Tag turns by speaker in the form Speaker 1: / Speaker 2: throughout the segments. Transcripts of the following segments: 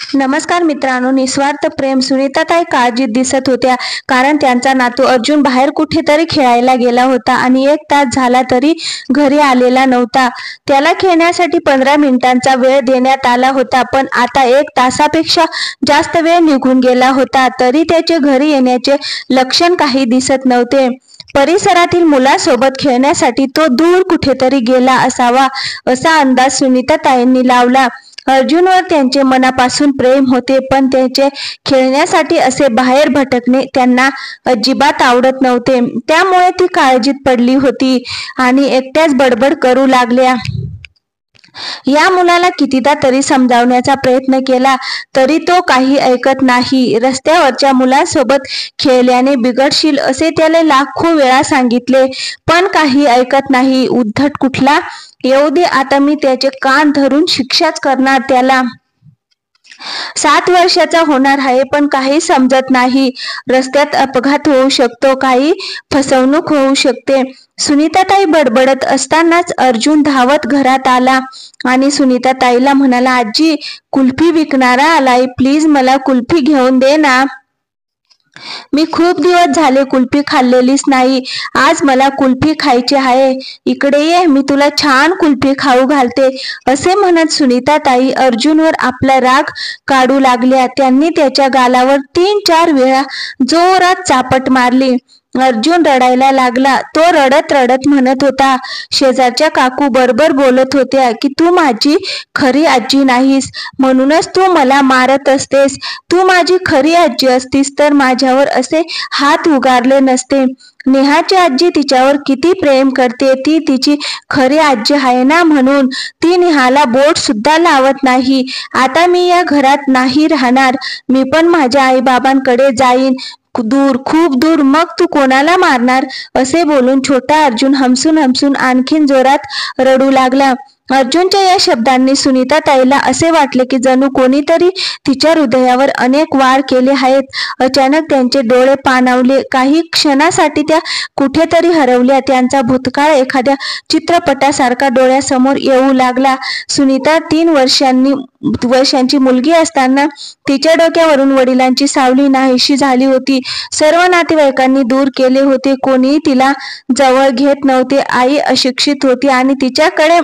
Speaker 1: नमस्कार मित्रांनो, निस्वार्थ प्रेम सुनीताताई काळजीत दिसत होत्या, कारण त्यांचा नातू अर्जुन बाहेर कुठेतरी खेळायला गेला होता आणि 1 तास झाला तरी घरी आलेला नव्हता. त्याला खेळण्यासाठी 15 मिनिटांचा वेळ देण्यात आला होता, पण आता 1 तासापेक्षा जास्त वेळ निघून गेला होता तरी त्याचे घरी येण्याचे लक्षण काही दिसत नव्हते. परिसरातील मुलासोबत खेळण्यासाठी तो दूर कुठेतरी गेला असावा असा अंदाज सुनीताताईंनी लावला. अर्जुनवर त्यांचे मनापासून प्रेम होते, पण त्याचे खेळण्यासाठी असे बाहेर भटकणे त्यांना अजिबात आवडत नव्हते. त्यामुळे ती काळजीत पडली होती आणि एकट्याच बडबड करू लागल्या. या मुलाला कितीदा तरी समजावण्याचा प्रयत्न केला तरी तो काही ऐकत नाही. रस्त्यावरच्या मुलांसोबत खेळल्याने बिघडशील असे त्याला लाखो वेळा सांगितले, पण काही ऐकत नाही. उद्धट कुठला! येऊ दे, आता मी त्याचे कान धरून शिक्षाच करणार त्याला. 7 वर्षाचा होणार आहे, पण काही समजत नाही. रस्त्यात अपघात होऊ शकतो, काही फसवणूक होऊ शकते. सुनीताताई बडबडत असतानाच अर्जुन धावत घरात आला आणि सुनीताताईला म्हणाला, आजी, कुल्फी विकणारा आलाय, प्लीज मला कुल्फी घेऊन दे ना. मी खूप दिवस झाले कुल्फी खाल्लेलीच नाही. आज मला कुल्फी खायची आहे. इकडे ये, मी तुला छान कुल्फी खाऊ घालते. असे म्हणत सुनीताताई अर्जुनवर आपला राग काढू लागल्या. त्यांनी त्याच्या गालावर 3-4 वेळा जोरात चापट मारली. अर्जुन रडायला लागला. तो रडत रडत म्हणत होता, शेजारच्या काकू बरोबर बोलत होत्या की तू माझी खरी आजी नाहीस, म्हणूनच तू मला मारत असतेस. तू माझी खरी आजी असतीस तर माझ्यावर असे हात उगारले नसते. नेहाची आजी तिच्यावर किती प्रेम करते, ती तिची खरी आजी आहे ना, म्हणून ती नेहाला बोट सुद्धा लावत नाही. आता मी या घरात नाही राहणार. मी पण माझ्या आईबाबांकडे जाईन, दूर, खूप दूर. मग तू कोणाला मारणार? असे बोलून छोटा अर्जुन हमसून हमसून आणखीन जोरात रडू लागला. अर्जुनच्या या शब्दांनी सुनीताताईला असे वाटले की जणू कोणीतरी तिच्या हृदयावर अनेक वार केले आहेत. अचानक त्यांचे डोळे पाणावले. काही क्षणासाठी त्या कुठेतरी हरवल्या. त्यांचा भूतकाळ एखाद्या चित्रपटासारखा डोळ्यासमोर येऊ लागला. सुनीता 3 वर्षांची मुलगी असताना तिच्या डोक्यावरून वडिलांची सावली नाहीशी झाली होती. सर्व नातेवाईकांनी दूर केले होते. कोणीही तिला जवळ घेत नव्हते. आई अशिक्षित होती आणि तिच्याकडे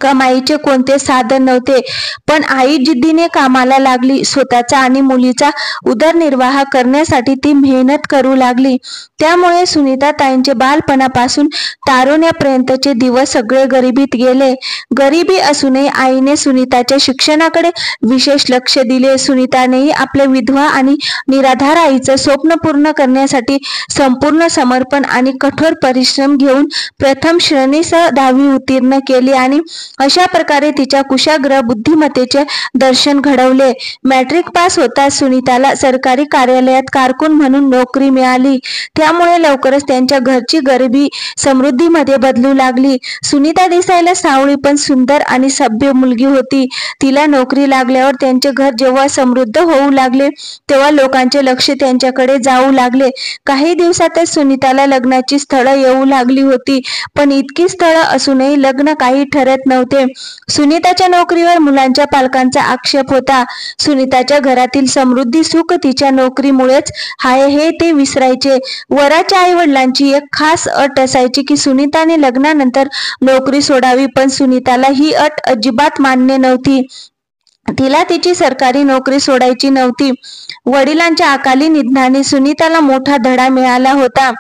Speaker 1: कमाईचे कोणते साधन नव्हते, पण आई जिद्दीने कामाला लागली. स्वतःचा आणि मुलीचा उदरनिर्वाह करण्यासाठी ती मेहनत करू लागली. त्यामुळे सुनीताताईंचे बालपणापासून तारुण्यापर्यंतचे दिवस सगळे गरिबीत गेले. गरिबी असूनही आईने सुनीताच्या शिक्षणाकडे विशेष लक्ष दिले. सुनीतानेही आपल्या विधवा आणि निराधार आईचं स्वप्न पूर्ण करण्यासाठी संपूर्ण समर्पण आणि कठोर परिश्रम घेऊन प्रथम श्रेणीसह 10वी उत्तीर्ण केली आणि अशा प्रकारे तिच्या कुशाग्र बुद्धिमत्तेचे दर्शन घडवले. मॅट्रिक पास होताच सुनीताला सरकारी कार्यालयात कारकून म्हणून नोकरी मिळाली. त्यामुळे लवकरच त्यांच्या घरची गरिबी समृद्धीमध्ये बदलू लागली. सुनीता दिसायला सावळी पण सुंदर आणि सभ्य मुलगी होती. तिला नोकरी लागल्यावर त्यांचे घर जेव्हा समृद्ध होऊ लागले तेव्हा लोकांचे लक्ष त्यांच्याकडे जाऊ लागले. काही दिवसातच सुनीताला लग्नाची स्थळं येऊ लागली होती, पण इतकी स्थळं असूनही लग्न काही ठरत नव्हते. सुनीताच्या नोकरीवर मुलांच्या पालकांचा आक्षेप होता. सुनीताच्या घरातील समृद्धी सुख तिच्या नोकरीमुळेच आहे हे ते विसरायचे. वराच्या आई वडिलांची एक खास अट असायची की सुनीताने लग्नानंतर नोकरी सोडावी, पण सुनीताला ही अट अजिबात मान्य नव्हती. तिला तिची सरकारी नोकरी सोडायची नव्हती. वडिलांच्या अकाली निधनाने सुनीताला मोठा धडा मिळाला होता,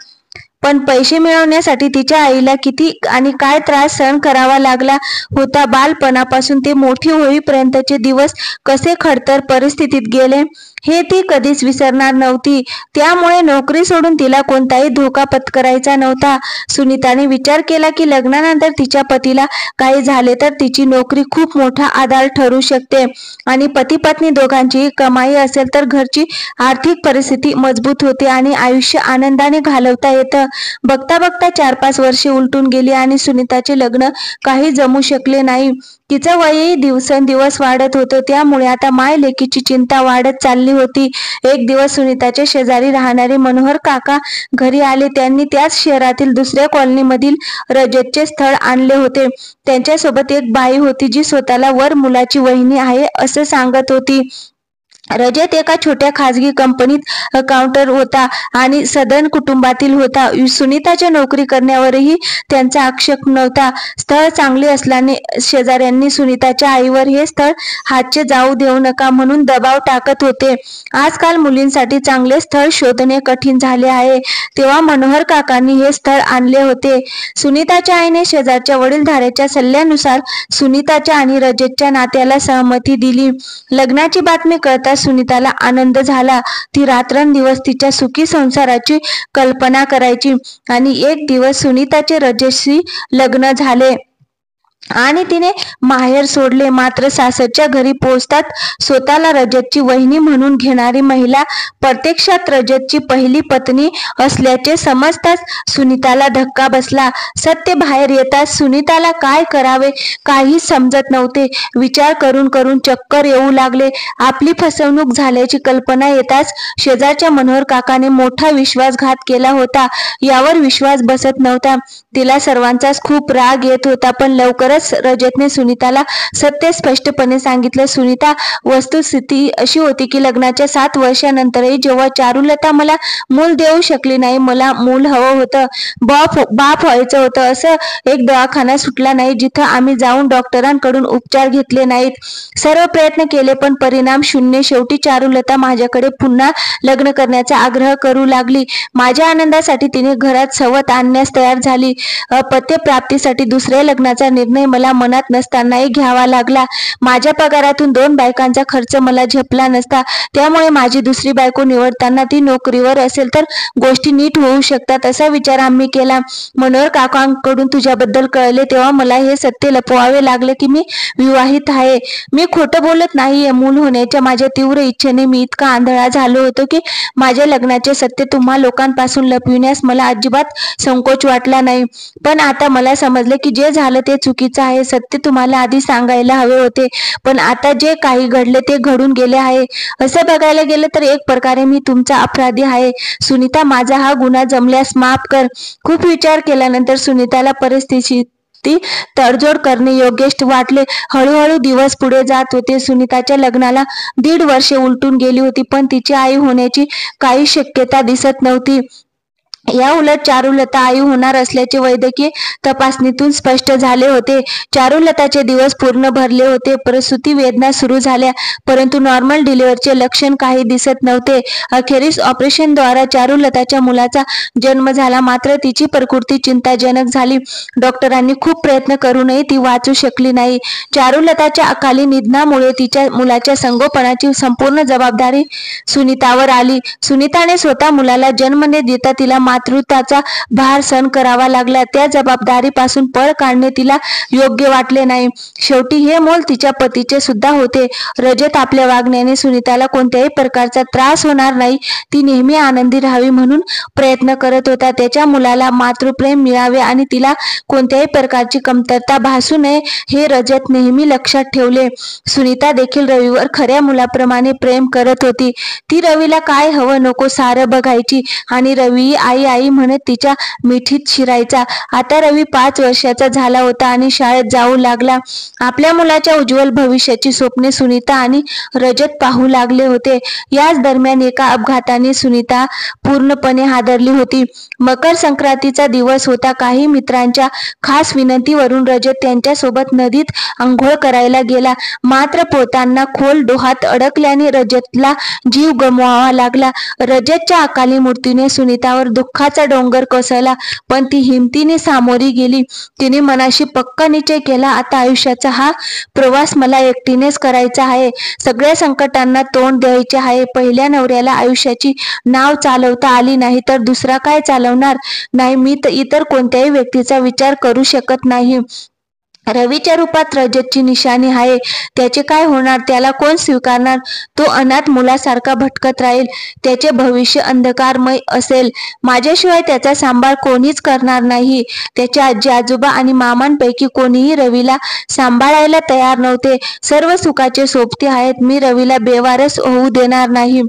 Speaker 1: पण पैसे मिळवण्यासाठी तिच्या आईला किती आणि काय त्रास सहन करावा लागला होता. बालपणापासून ते मोठी होईपर्यंतचे दिवस कसे खडतर परिस्थितीत गेले हे ती कधीच विसरणार नव्हती. त्यामुळे नोकरी सोडून तिला कोणताही धोका पत्करायचा नव्हता. सुनीताने विचार केला की लग्नानंतर तिच्या पतीला काही झाले तर तिची नोकरी खूप मोठा आधार ठरू शकते आणि पती पत्नी दोघांचीही कमाई असेल तर घरची आर्थिक परिस्थिती मजबूत होते आणि आयुष्य आनंदाने घालवता येतं. बघता बघता 4-5 वर्षे उलटून गेली आणि सुनीताचे लग्न काही जमू शकले नाही. तिचं वयही दिवसेंदिवस वाढत होतं. त्यामुळे आता माय लेकीची चिंता वाढत चालली होती. एक दिवस सुनीताच्या शेजारी राहणारे मनोहर काका घरी आले. त्यांनी त्याच शहरातील दुसऱ्या कॉलनीमधील रजतचे स्थळ आणले होते. त्यांच्यासोबत एक बाई होती जी स्वतःला वर मुलाची वहिनी आहे असं सांगत होती. रजत एका छोट्या खाजगी कंपनीत अकाउंटर होता आणि सधन कुटुंबातील होता. सुनीताच्या नोकरी करण्यावरही त्यांचा आक्षेप नव्हता. स्थळ चांगले असल्याने शेजाऱ्यांनी सुनीताच्या आईवर हे स्थळ हातचे जाऊ देऊ नका म्हणून दबाव टाकत होते. आजकाल मुलींसाठी चांगले स्थळ शोधणे कठीण झाले आहे, तेव्हा मनोहर काकांनी हे स्थळ आणले होते. सुनीताच्या आईने शेजारच्या वडीलधाऱ्याच्या सल्ल्यानुसार सुनीताच्या आणि रजतच्या नात्याला सहमती दिली. लग्नाची बातमी कळताच सुनीताला आनंद झाला. ती रात्रंदिवस तिच्या सुखी संसाराची कल्पना करायची आणि एक दिवस सुनीताचे रजतशी लग्न झाले आणि तिने माहेर सोडले. मात्र सासरच्या घरी पोहोचतात स्वतःला रजतची वहिनी म्हणून घेणारी महिला प्रत्यक्षात रजतची पहिली पत्नी असल्याचे समजताच सुनीताला धक्का बसला. सत्य बाहेर येताच सुनीताला काय करावे काही समजत नव्हते. विचार करून करून चक्कर येऊ लागले. आपली फसवणूक झाल्याची कल्पना येताच शेजारच्या मनोहर काकाने मोठा विश्वासघात केला होता यावर विश्वास बसत नव्हता. तिला सर्वांचाच खूप राग येत होता. पण लवकरच रजतने सुनीताला सत्य स्पष्टपणे सांगितलं. सुनीता, वस्तुस्थिती अशी होती की लग्नाच्या 7 वर्षानंतरही जेव्हा चारुलता मला मूल देऊ शकली नाही, मला मूल हवं होतं, बाप व्हायचं होतं. असं एक दवाखाना सुटला नाही जिथं आम्ही जाऊन डॉक्टरांकडून उपचार घेतले नाहीत. सर्व प्रयत्न केले पण परिणाम शून्य. शेवटी चारुलता माझ्याकडे पुन्हा लग्न करण्याचा आग्रह करू लागली. माझ्या आनंदासाठी तिने घरात सवत आणण्यास तयार झाली. अपत्य प्राप्तीसाठी दुसऱ्या लग्नाचा निर्णय मला मनात नसतानाही घ्यावा लागला. माझ्या पगारातून 2 बायकांचा खर्च मला झेपला नसता. त्यामुळे माझी दुसरी बायको निवडताना ती नोकरीवर असेल तर गोष्टी नीट होऊ शकतात असा विचार आम्ही केला. मनोहर काकांकडून तुझ्याबद्दल कळले तेव्हा मला हे सत्य लपवावे लागले की मी विवाहित आहे. मी खोटं बोलत नाहीये. मूल होण्याच्या माझ्या तीव्र इच्छेने मी इतका आंधळा झालो होतो की माझ्या लग्नाचे सत्य तुम्हा लोकांपासून लपविण्यास मला अजिबात संकोच वाटला नाही. पण आता मला समजले की जे झालं ते चुकीचं आहे. सत्य तुम्हाला आधी सांगायला हवे होते, पण आता जे काही घडले ते घडून गेले आहे. असं बघायला गेलं तर एक प्रकारे मी तुमचा अपराधी आहे. सुनीता, माझा हा गुन्हा जमल्यास माफ कर. खूप विचार केल्यानंतर सुनीताला परिस्थिती तडजोड करणे योग्य वाटले. हळूहळू दिवस पुढे जात होते. सुनीताच्या लग्नाला 1.5 वर्षे उलटून गेली होती, पण तिची आई होण्याची काही शक्यता दिसत नव्हती. या उलट चारुलता आई होणार असल्याचे वैद्यकीय तपासणीतून स्पष्ट झाले होते. चारुलताचे दिवस पूर्ण भरले होते. प्रसूती वेदना सुरू झाल्या, परंतु नॉर्मल डिलिव्हरीचे लक्षण काही दिसत नव्हते. अखेरीस ऑपरेशनद्वारे चारुलताच्या मुलाचा जन्म झाला. मात्र तिची प्रकृती चिंताजनक झाली. डॉक्टरांनी खूप प्रयत्न करूनही ती वाचू शकली नाही. चारुलताच्या अकाली निधनामुळे तिच्या मुलाच्या संगोपनाची संपूर्ण जबाबदारी सुनीतावर आली. सुनीताने स्वतः मुलाला जन्म न देता तिला मातृत्वाचा भार सहन करावा लागला. त्या जबाबदारीपासून पळ काढणे तिला योग्य वाटले नाही. शेवटी हे मूल तिच्या पतीचे सुद्धा होते. रजत आपल्या वागण्याने सुनीताला कोणत्याही प्रकारचा त्रास होणार नाही, ती नेहमी आनंदी राहावी म्हणून प्रयत्न करत होता. त्याच्या मुलाला मातृप्रेम मिळावे आणि तिला कोणत्याही प्रकारची कमतरता भासू नये हे रजत नेहमी लक्षात ठेवले. सुनीता देखील रवीवर खऱ्या मुलाप्रमाणे प्रेम करत होती. ती रवीला काय हवं नको सारं बघायची आणि रवी आई आई म्हणत तिच्या मिठीत शिरायचा. आता रवी 5 वर्षाचा झाला होता आणि शाळेत जाऊ लागला. आपल्या मुलाच्या उज्ज्वल भविष्याची स्वप्ने सुनीता आणि रजत पाहू लागले होते. याच दरम्यान एका अपघाताने सुनीता पूर्णपणे हादरली होती. मकर संक्रांतीचा दिवस होता. काही मित्रांच्या खास विनंतीवरून रजत त्यांच्यासोबत नदीत आंघोळ करायला गेला. मात्र पोहताना खोल डोहात अडकल्याने रजतला जीव गमवावा लागला. रजतच्या अकाली मृत्यूने सुनीतावर दुःखाचा डोंगर कोसळला, पण ती हिमतीने सामोरी गेली. तिने मनाशी पक्का निश्चय केला, आता आयुष्याचा हा प्रवास मला एकटीनेच करायचा आहे. सगळ्या संकटांना तोंड द्यायचे आहे. पहिल्या नवऱ्याला आयुष्याची नाव चालवता आली नाही तर दुसरा काय चालवणार? नाही, मी तर इतर कोणत्याही व्यक्तीचा विचार करू शकत नाही. रवीच्या रूपात रजतची निशाणी आहे. त्याचे काय होणार? त्याला कोण स्वीकारणार? तो अनाथ मुलासारखा भटकत राहील. त्याचे भविष्य अंधकारमय असेल. माझ्याशिवाय त्याचा सांभाळ कोणीच करणार नाही. त्याचे आजी आजोबा आणि मामांपैकी कोणीही रवीला सांभाळायला तयार नव्हते. सर्व सुखाचे सोबती आहेत. मी रवीला बेवारस होऊ देणार नाही.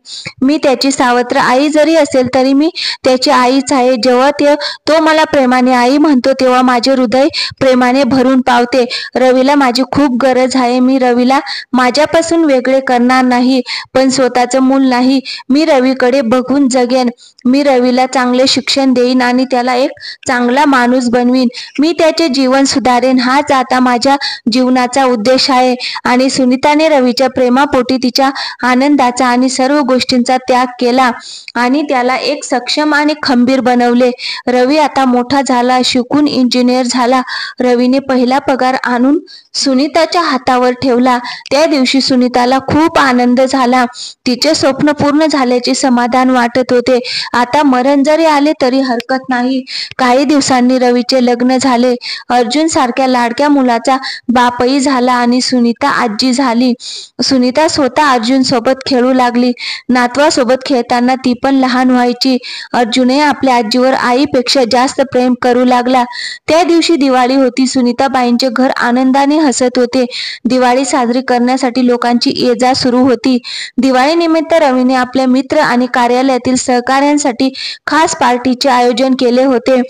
Speaker 1: मी त्याची सावत्र आई जरी असेल तरी मी त्याची आईच आहे. जेव्हा तो मला प्रेमाने आई म्हणतो तेव्हा माझे हृदय प्रेमाने भरून पावते. रवीला माझी खूप गरज आहे. मी रवीला माझ्यापासून वेगळे करणार नाही, पण स्वतःचं मूल नाही. मी रवीकडे बघून जगेन. मी रवीला चांगले शिक्षण देईन आणि त्याला एक चांगला माणूस बनवीन. मी त्याचे जीवन सुधारेन. हाच आता माझ्या जीवनाचा उद्देश आहे. आणि सुनीताने रवीच्या प्रेमापोटी तिच्या आनंदाचा आणि सर्व गोष्टींचा त्याग केला आणि त्याला एक सक्षम आणि खंबीर बनवले. रवी आता मोठा झाला, शिकून इंजिनियर झाला. रवीने पहिला पगार आणून सुनीताच्या हातावर ठेवला. त्या दिवशी सुनीताला खूप आनंद झाला. तिचे स्वप्न पूर्ण झाल्याचे समाधान वाटत होते. आता मरण जरी आले तरी हरकत नाही. काही दिवसांनी रवीचे लग्न झाले. अर्जुन सारख्या लाडक्या मुलाचा बापही झाला आणि सुनीता आजी झाली. सुनीता स्वतः अर्जुन सोबत खेळू लागली. नातवासोबत खेळताना ती पण लहान व्हायची. अर्जुनही आपल्या आजीवर आईपेक्षा जास्त प्रेम करू लागला. त्या दिवशी दिवाळी होती. सुनीताबाईंचे घर आनंदाने हसत होते. दिवाळी साजरी करण्यासाठी लोकांची ये-जा सुरू होती. दिवाळीनिमित्त रवीने आपल्या मित्र आणि कार्यालयातील सहकाऱ्यांसाठी खास पार्टीचे आयोजन केले होते.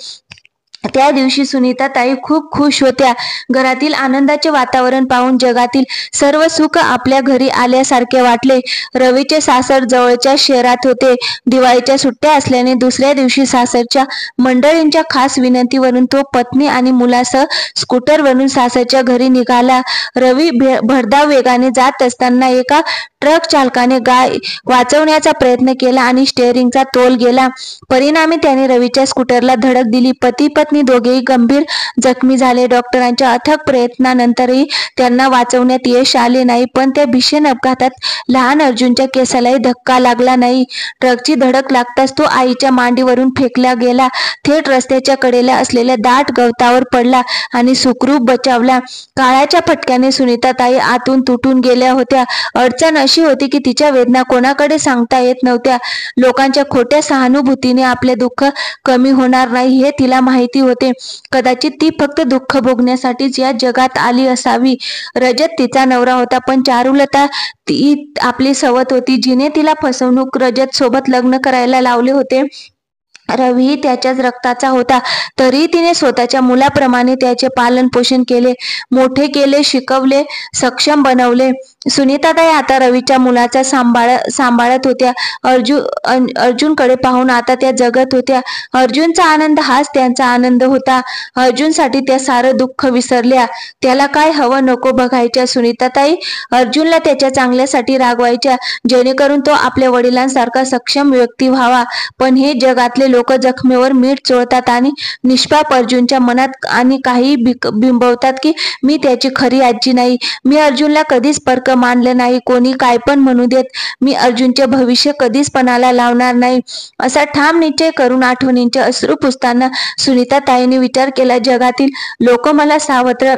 Speaker 1: त्या दिवशी सुनीताताई खूप खुश होत्या. घरातील आनंदाचे वातावरण पाहून जगातील सर्व सुख आपल्या घरी आल्यासारखे वाटले. रवीचे सासर जवळच्या शहरात होते. दिवाळीच्या सुट्ट्या असल्याने दुसऱ्या दिवशी सासरच्या मंडळींच्या खास विनंतीवरून तो पत्नी आणि मुलासह स्कूटरवरून सासरच्या घरी निघाला. रवी भरधाव वेगाने जात असताना एका ट्रक चालकाने गाय वाचवण्याचा प्रयत्न केला आणि स्टेअरिंगचा तोल गेला. परिणामी त्याने रवीच्या स्कूटरला धडक दिली. पती पत्नी दोघेही गंभीर जखमी झाले. डॉक्टरांच्या अथक प्रयत्नानंतरही त्यांना वाचवण्यात यश आले नाही. पण त्या भीषण अपघातात लहान अर्जुनच्या केसालाही धक्का लागला नाही. ट्रकची धडक लागताच तो आईच्या मांडीवरून फेकला गेला. थेट रस्त्याच्या कडेला असलेल्या दाट गवतावर पडला आणि सुखरूप बचावला. काळाच्या फटक्याने सुनीताताई आतून तुटून गेल्या होत्या. अडचण अशी होती की तिच्या वेदना कोणाकडे सांगता येत नव्हत्या. लोकांच्या खोट्या सहानुभूतीने आपले दुःख कमी होणार नाही हे तिला माहिती होते. कदाचित ती फक्त दुःख भोगण्यासाठीच या जगात आली असावी. रजत तिचा नवरा होता, पण चारुलता ती आपली सवत होती, जिने तिला फसवणूक रजत सोबत लग्न करायला लावले होते. रवीही त्याच्याच रक्ताचा होता. तरी तिने स्वतःच्या मुलाप्रमाणे त्याचे पालन पोषण केले, मोठे केले, शिकवले, सक्षम बनवले. सुनीताताई आता रवीच्या मुलाचा सांभाळत होत्या. अर्जुनकडे पाहून आता त्या जगत होत्या. अर्जुनचा आनंद हाच त्यांचा आनंद होता. अर्जुनसाठी त्या सारं दुःख विसरल्या. त्याला काय हवं नको बघायच्या. सुनीताताई अर्जुनला त्याच्या चांगल्यासाठी रागवायच्या, जेणेकरून तो आपल्या वडिलांसारखा सक्षम व्यक्ती व्हावा. पण हे जगातले लोक जखमेवर मीठ चोळतात आणि निष्पाप अर्जुनच्या मनात आणि काही बिंबवतात की मी त्याची खरी आजी नाही. मी अर्जुनला कधीच परक मानलं नाही. कोणी काय पण म्हणू देत, मी अर्जुनचे भविष्य कधीच पणाला लावणार नाही, असा ठाम निश्चय करून आठवणींचे अश्रू पुसताना सुनीताताईंनी विचार केला, जगातील लोक मला सावत्र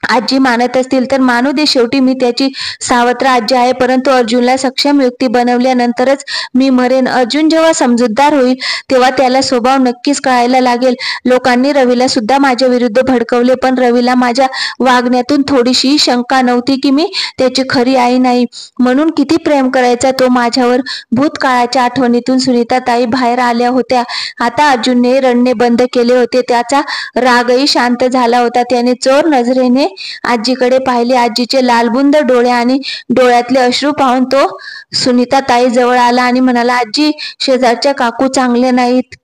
Speaker 1: आजी मानत असतील तर मानू दे. शेवटी मी त्याची सावत्र आजी आहे. परंतु अर्जुनला सक्षम व्यक्ती बनवल्यानंतरच मी मरेन. अर्जुन जेव्हा समजूतदार होईल तेव्हा त्याला स्वभाव नक्कीच कळायला लागेल. लोकांनी रवीला सुद्धा माझ्या विरुद्ध भडकवले, पण रवीला माझ्या वागण्यातून थोडीशी शंका नव्हती की मी त्याची खरी आई नाही. म्हणून किती प्रेम करायचा तो माझ्यावर. भूतकाळाच्या आठवणीतून सुनीताताई बाहेर आल्या होत्या. आता अर्जुनने रडणे बंद केले होते. त्याचा रागही शांत झाला होता. त्याने चोर नजरेने आजीकडे पाहिले. आजीचे लालबुंद डोळे आणि डोळ्यातले अश्रू पाहून तो सुनीताताई जवळ आला आणि म्हणाला, आजी, शेजारच्या काकू चांगले नाहीत.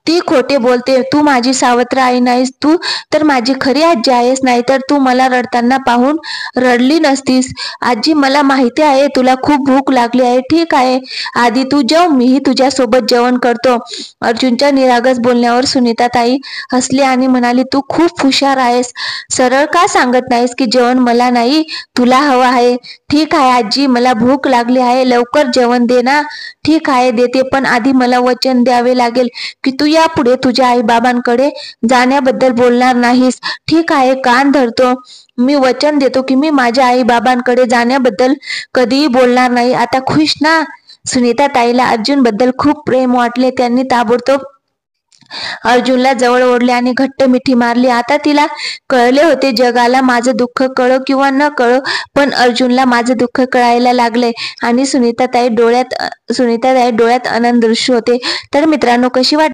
Speaker 1: ती खोटे बोलते. तू माझी सावत्र आई नाहीस. तू तर माझी खरी आजी आहेस. नाहीतर तू मला रडताना पाहून रडली नसतीस. आजी, मला माहिती आहे तुला खूप भूक लागली आहे. ठीक आहे, आधी तू जेव, मीही तुझ्या सोबत जेवण करतो. अर्जुनच्या निरागस बोलण्यावर सुनीताताई हसली आणि म्हणाली, तू खूप हुशार आहेस. सरळ का सांगत नाहीस की जेवण मला नाही, तुला हवं आहे? ठीक आहे आजी, मला भूक लागली आहे, लवकर जेवण दे ना. ठीक आहे देते, पण आधी मला वचन द्यावे लागेल की तू यापुढे तुझ्या आई बाबांकडे जाण्याबद्दल बोलणार नाहीस. ठीक आहे, कान धरतो. मी वचन देतो की मी माझ्या आई बाबांकडे जाण्याबद्दल कधीही बोलणार नाही. आता खुश ना? सुनीता ताईला अर्जुन बद्दल खूप प्रेम वाटले. त्यांनी ताबडतोब अर्जुनला जवळ ओढले आणि घट्ट मिठी मारली. आता तिला कळले होते, जगाला माझं दुःख कळो किंवा न कळो, पण अर्जुनला माझं दुःख कळायला लागलंय. आणि सुनीताताई डोळ्यात आनंद दृश्य होते. तर मित्रांनो, कशी वाटली